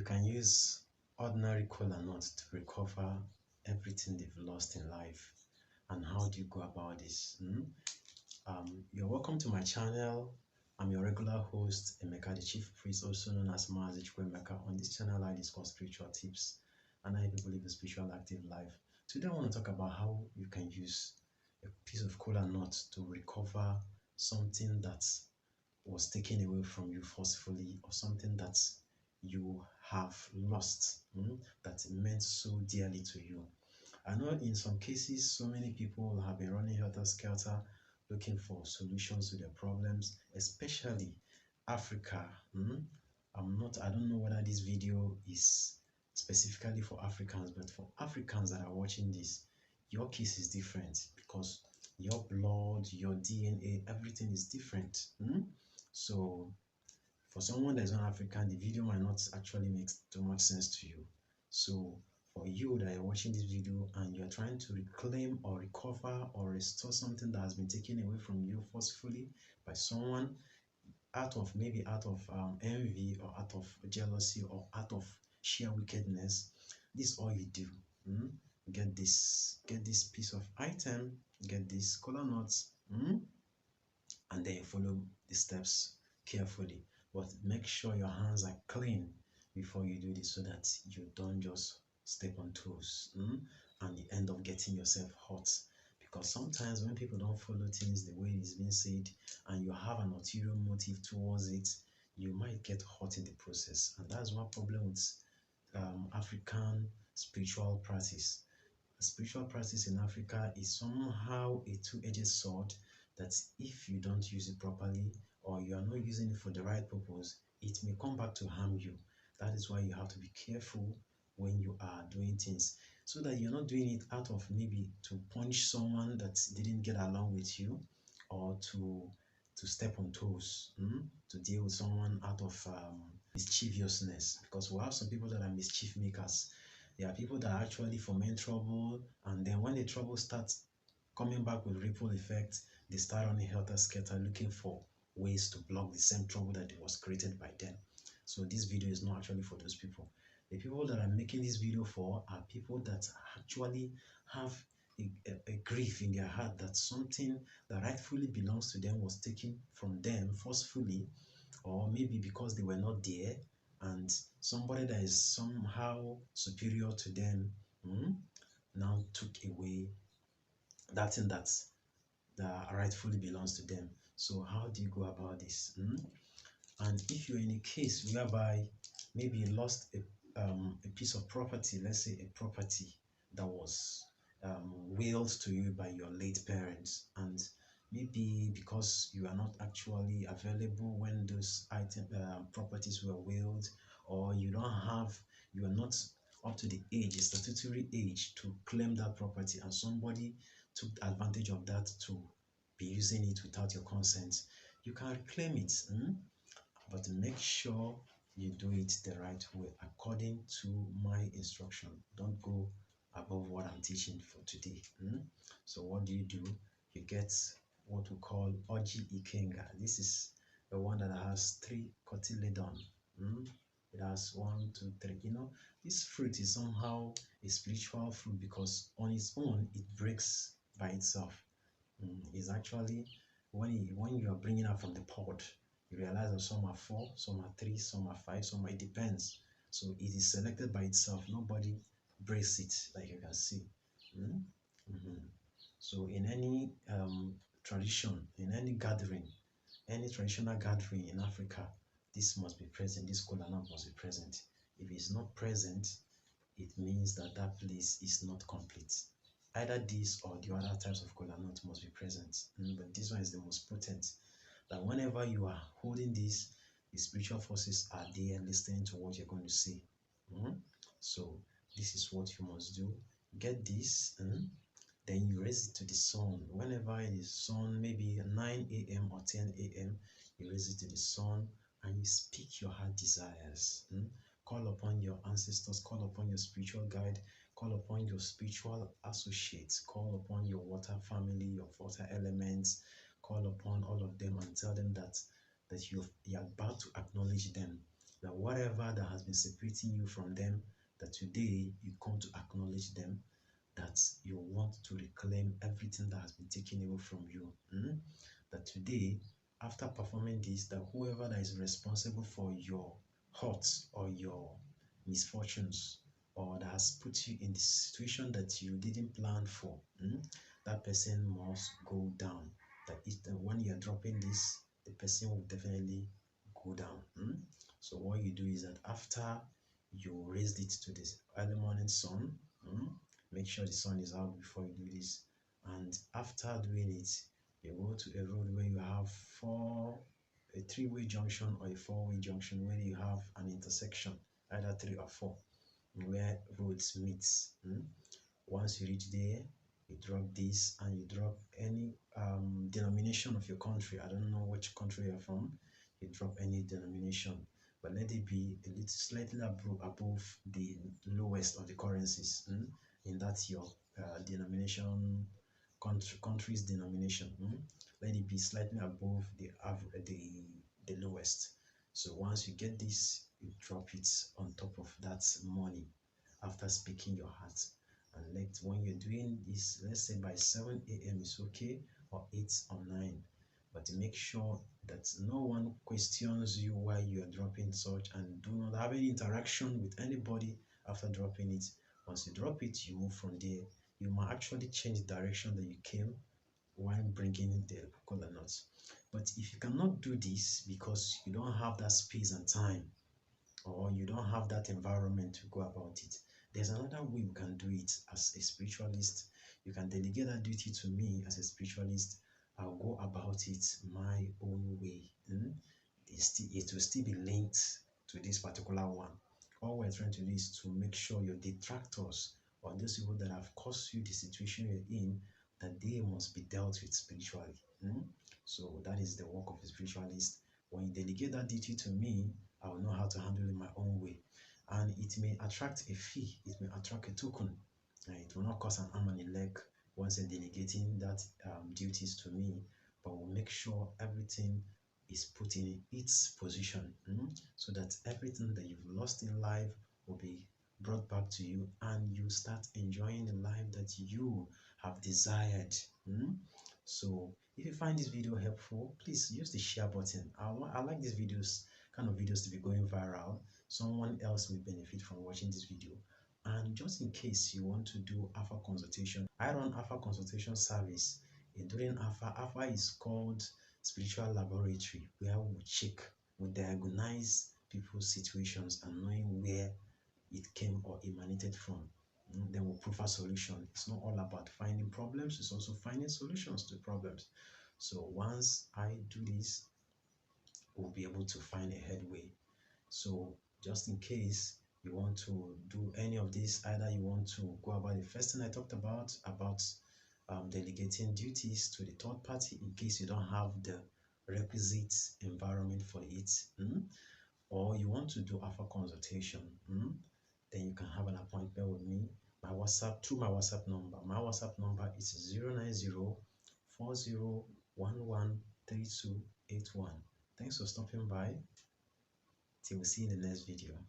can use ordinary cola nuts to recover everything they've lost in life. And how do you go about this? You're welcome to my channel. I'm your regular host, Emeka, the chief priest, also known as Mazi Emeka. On this channel, I discuss spiritual tips and how people live a spiritual active life. Today, I want to talk about how you can use a piece of cola nut to recover something that was taken away from you forcefully, or something that you have lost, that meant so dearly to you. I know in some cases, so many people have been running helter-skelter looking for solutions to their problems, especially Africa. I don't know whether this video is specifically for Africans, but for Africans that are watching this, your case is different because your blood, your DNA, everything is different. So for someone that's not African, the video might not actually make too much sense to you. So for you that are watching this video and you're trying to reclaim or recover or restore something that has been taken away from you forcefully by someone, out of envy, or out of jealousy, or out of sheer wickedness, this is all you do. Get this piece of item, get these cola nuts, and then you follow the steps carefully. But make sure your hands are clean before you do this, so that you don't just step on toes and you end up getting yourself hurt. Because sometimes when people don't follow things the way it's been said, and you have an ulterior motive towards it, you might get hurt in the process. And that's one problem with African spiritual practice. Spiritual practice in Africa is somehow a two-edged sword, that if you don't use it properly, or you are not using it for the right purpose, it may come back to harm you. That is why you have to be careful when you are doing things, so that you're not doing it out of maybe to punish someone that didn't get along with you, or to step on toes, to deal with someone out of mischievousness. Because we have some people that are mischief makers. There are people that actually foment trouble, and then when the trouble starts coming back with ripple effect, they start running helter-skelter looking for ways to block the same trouble that was created by them. So this video is not actually for those people. The people that I'm making this video for are people that actually have a grief in their heart that something that rightfully belongs to them was taken from them forcefully, or maybe because they were not there, and somebody that is somehow superior to them now took away that thing that rightfully belongs to them. So how do you go about this? And if you're in a case whereby maybe you lost a piece of property, let's say a property that was willed to you by your late parents, and maybe because you are not actually available when those properties were willed, or you are not up to the age, a statutory age, to claim that property, and somebody took advantage of that to be using it without your consent, you can reclaim it. But make sure you do it the right way, according to my instruction. Don't go above what I'm teaching for today. So what do? You get what we call Oji Ikenga. This is the one that has 3 cotyledon. It has 1, 2, 3. This fruit is somehow a spiritual fruit, because on its own it breaks by itself. It's actually when you are bringing out from the pod, you realize that some are 4, some are 3, some are 5, it depends. So it is selected by itself. Nobody breaks it, like you can see. So in any tradition, in any gathering, any traditional gathering in Africa, this must be present. This kola nut must be present. If it's not present, it means that that place is not complete. Either this or the other types of kola nut must be present. But this one is the most potent. That whenever you are holding this, the spiritual forces are there listening to what you're going to say. So this is what you must do. Get this, then you raise it to the sun. Whenever it is sun, maybe 9 a.m. or 10 a.m., you raise it to the sun and you speak your heart desires. Call upon your ancestors, call upon your spiritual guide, call upon your spiritual associates, call upon your water family, your water elements, call upon all of them and tell them that you're about to acknowledge them, that whatever that has been separating you from them, that today you come to acknowledge them, that you want to reclaim everything that has been taken away from you. That today, after performing this, that whoever that is responsible for your hurts or your misfortunes, or that has put you in the situation that you didn't plan for, that person must go down. That when you're dropping this, the person will definitely go down. So what you do is that after you raised it to this early morning sun, make sure the sun is out before you do this. And after doing it, you go to a road where you have a three-way junction or a four-way junction where you have an intersection, either three or four, where roads meet. Once you reach there, you drop this and you drop any denomination of your country. I don't know which country you're from. You drop any denomination, but let it be a little slightly above the lowest of the currencies in that your denomination country's denomination. Let it be slightly above the lowest. So once you get this, you drop it on top of that money after speaking your heart. And when you're doing this, let's say by 7 a.m. is okay, or 8 or 9, but make sure that no one questions you while you are dropping such, and do not have any interaction with anybody after dropping it. Once you drop it, you move from there. You might actually change the direction that you came while bringing the cola nuts. But if you cannot do this because you don't have that space and time, or you don't have that environment to go about it, there's another way you can do it as a spiritualist. You can delegate that duty to me as a spiritualist. I'll go about it my own way. It will still be linked to this particular one. All we're trying to do is to make sure your detractors, or those people that have caused you the situation you're in, that they must be dealt with spiritually. So that is the work of a spiritualist. When you delegate that duty to me, I will know how to handle it my own way. And it may attract a fee, it may attract a token, and it will not cost an arm and a leg once you're delegating that duties to me, but we'll make sure everything is put in its position, so that everything that you've lost in life will be brought back to you, and you start enjoying the life that you have desired. So if you find this video helpful, please use the share button. I like these kind of videos to be going viral. Someone else may benefit from watching this video. And just in case you want to do Alpha consultation, I run Alpha consultation service. During Alpha is called spiritual laboratory, where we check, we diagnose people's situations and knowing where it came or emanated from. Then we'll prefer solution. It's not all about finding problems, it's also finding solutions to problems. So once I do this, we'll be able to find a headway. So just in case you want to do any of this, either you want to go about the first thing I talked about delegating duties to the third party in case you don't have the requisite environment for it, or you want to do Alpha consultation, then you can have an appointment with me. My WhatsApp number. My WhatsApp number is 09040113281. Thanks for stopping by. Till we see you in the next video.